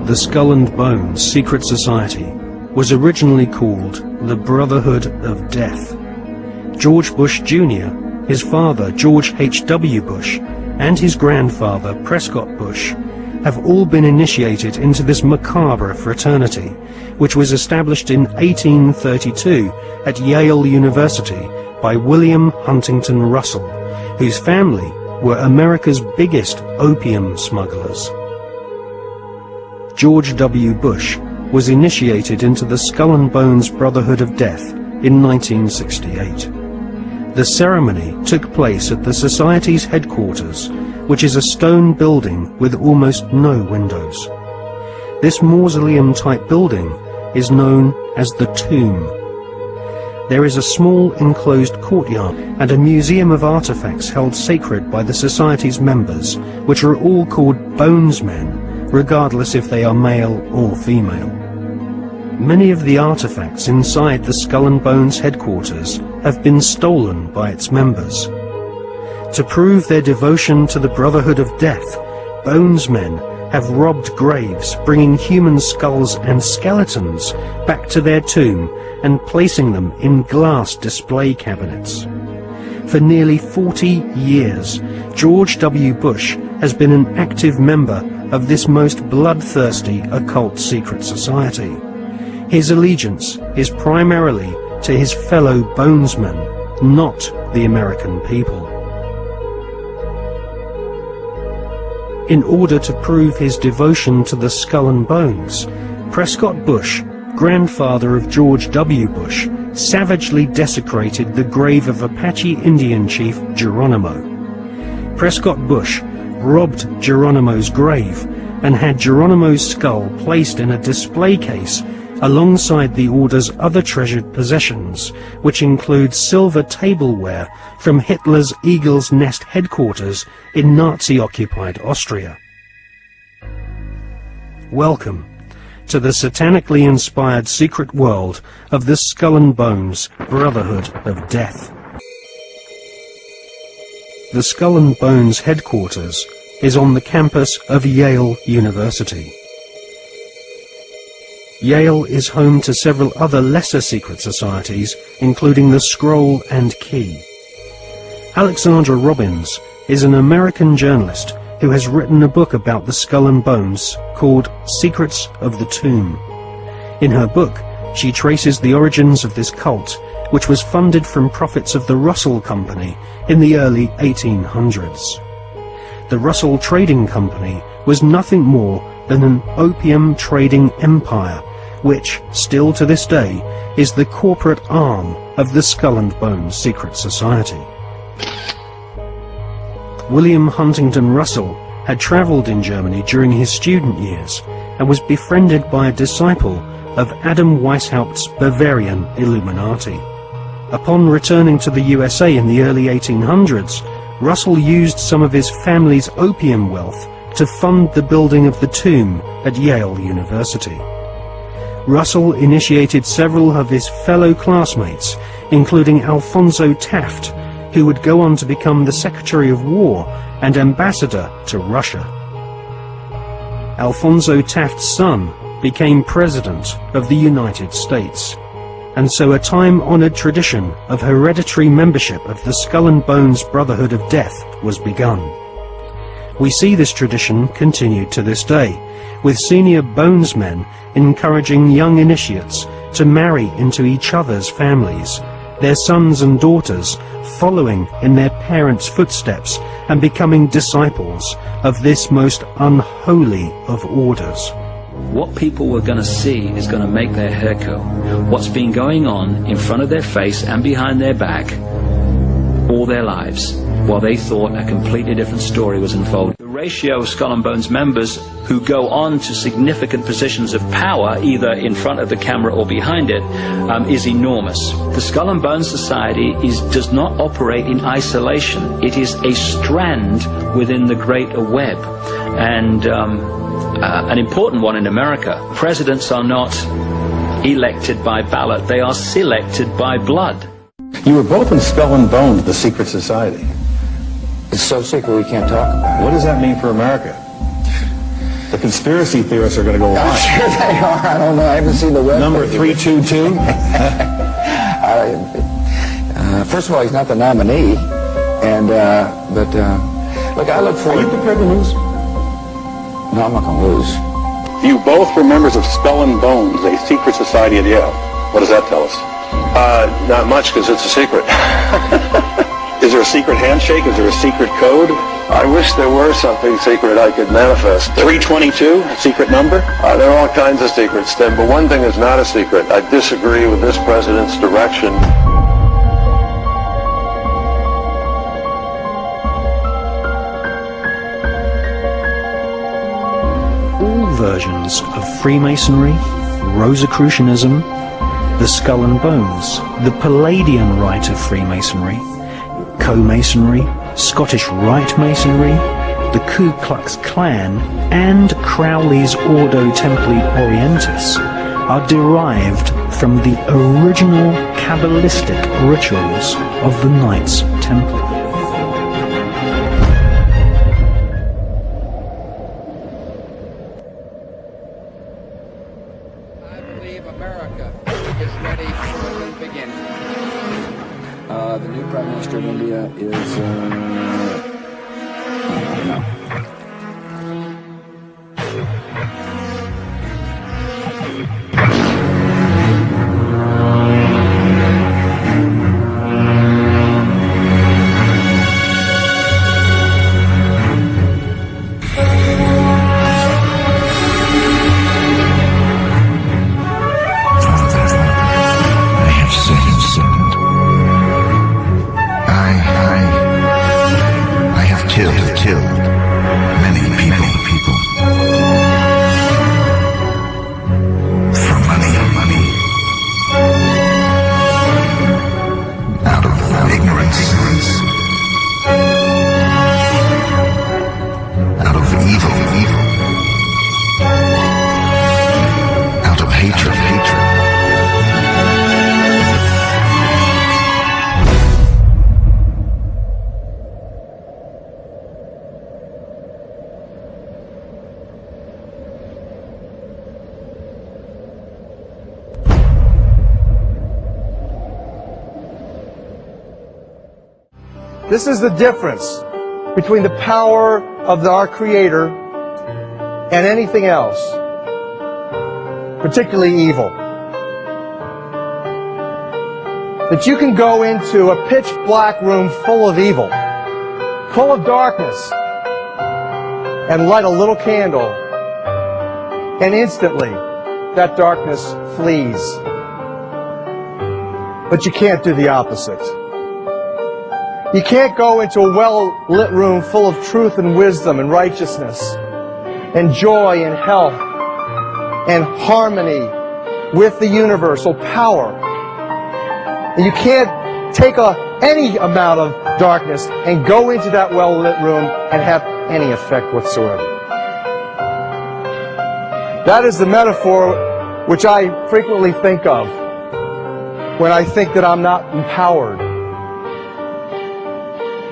the Skull and Bones Secret Society was originally called the Brotherhood of Death. George Bush Jr., his father George H.W. Bush, and his grandfather Prescott Bush have all been initiated into this macabre fraternity, which was established in 1832 at Yale University by William Huntington Russell, whose family were America's biggest opium smugglers. George W. Bush was initiated into the Skull and Bones Brotherhood of Death in 1968. The ceremony took place at the Society's headquarters, which is a stone building with almost no windows. This mausoleum-type building is known as the Tomb. There is a small enclosed courtyard and a museum of artifacts held sacred by the Society's members, which are all called Bonesmen, regardless if they are male or female. Many of the artifacts inside the Skull and Bones headquarters have been stolen by its members. To prove their devotion to the Brotherhood of Death, Bonesmen have robbed graves, bringing human skulls and skeletons back to their tomb and placing them in glass display cabinets. For nearly 40 years, George W. Bush has been an active member of this most bloodthirsty occult secret society. His allegiance is primarily to his fellow Bonesmen, not the American people. In order to prove his devotion to the Skull and Bones, Prescott Bush, grandfather of George W. Bush, savagely desecrated the grave of Apache Indian chief Geronimo. Prescott Bush robbed Geronimo's grave and had Geronimo's skull placed in a display case alongside the Order's other treasured possessions, which include silver tableware from Hitler's Eagle's Nest headquarters in Nazi-occupied Austria. Welcome to the satanically inspired secret world of the Skull and Bones Brotherhood of Death. The Skull and Bones headquarters is on the campus of Yale University. Yale is home to several other lesser secret societies, including the Scroll and Key. Alexandra Robbins is an American journalist who has written a book about the Skull and Bones called Secrets of the Tomb. In her book, she traces the origins of this cult, which was funded from profits of the Russell Company in the early 1800s. The Russell Trading Company was nothing more than an opium trading empire, which, still to this day, is the corporate arm of the Skull and Bones Secret Society. William Huntington Russell had travelled in Germany during his student years and was befriended by a disciple of Adam Weishaupt's Bavarian Illuminati. Upon returning to the USA in the early 1800s, Russell used some of his family's opium wealth to fund the building of the tomb at Yale University. Russell initiated several of his fellow classmates, including Alphonso Taft, who would go on to become the Secretary of War and Ambassador to Russia. Alphonso Taft's son became President of the United States, and so a time-honored tradition of hereditary membership of the Skull and Bones Brotherhood of Death was begun. We see this tradition continued to this day, with senior Bonesmen encouraging young initiates to marry into each other's families, their sons and daughters following in their parents' footsteps and becoming disciples of this most unholy of orders. What people were going to see is going to make their hair curl. What's been going on in front of their face and behind their back all their lives, while they thought a completely different story was unfolding. The ratio of Skull and Bones members who go on to significant positions of power, either in front of the camera or behind it, is enormous. The Skull and Bones Society does not operate in isolation. It is a strand within the greater web, and an important one in America. Presidents are not elected by ballot, they are selected by blood. You were both in Skull and Bones, the secret society. It's so secret we can't talk about it. What does that mean for America? The conspiracy theorists are going to go I'm wild. sure they are. I don't know. I haven't seen the web. Number 322. First of all, he's not the nominee, and look, I look Are forward. you prepared to lose? No, I'm not going to lose. You both were members of Skull and Bones, a secret society at Yale. What does that tell us? Not much, because it's a secret. Is there a secret handshake? Is there a secret code? I wish there were something secret I could manifest. 322, secret number? There are all kinds of secrets, Tim, but one thing is not a secret. I disagree with this president's direction. All versions of Freemasonry, Rosicrucianism, the Skull and Bones, the Palladian Rite of Freemasonry, Co-Masonry, Scottish Rite Masonry, the Ku Klux Klan, and Crowley's Ordo Templi Orientis are derived from the original Kabbalistic rituals of the Knights Templar. I believe America is ready for a new beginning. The new Prime Minister of India is, no. I have sinned. I have killed many people. For money. Out of ignorance. Out of evil. Out of hatred. This is the difference between the power of our Creator and anything else, particularly evil. That you can go into a pitch black room full of evil, full of darkness, and light a little candle, and instantly that darkness flees. But you can't do the opposite. You can't go into a well-lit room full of truth and wisdom and righteousness and joy and health and harmony with the universal power. And you can't take any amount of darkness and go into that well-lit room and have any effect whatsoever. That is the metaphor which I frequently think of when I think that I'm not empowered.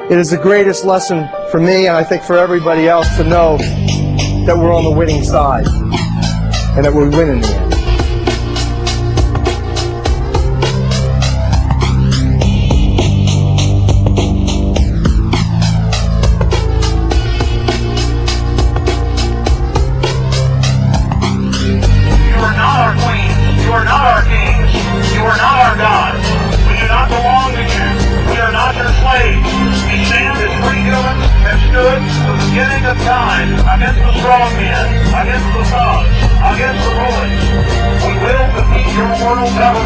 It is the greatest lesson for me, and I think for everybody else, to know that we're on the winning side and that we win in the end. You are not our queens. You are not our kings. You are not our gods. We do not belong to you. We are not your slaves. We stand as free humans have stood from the beginning of time against the strong men, against the thugs, against the bullies. We will defeat your mortal government.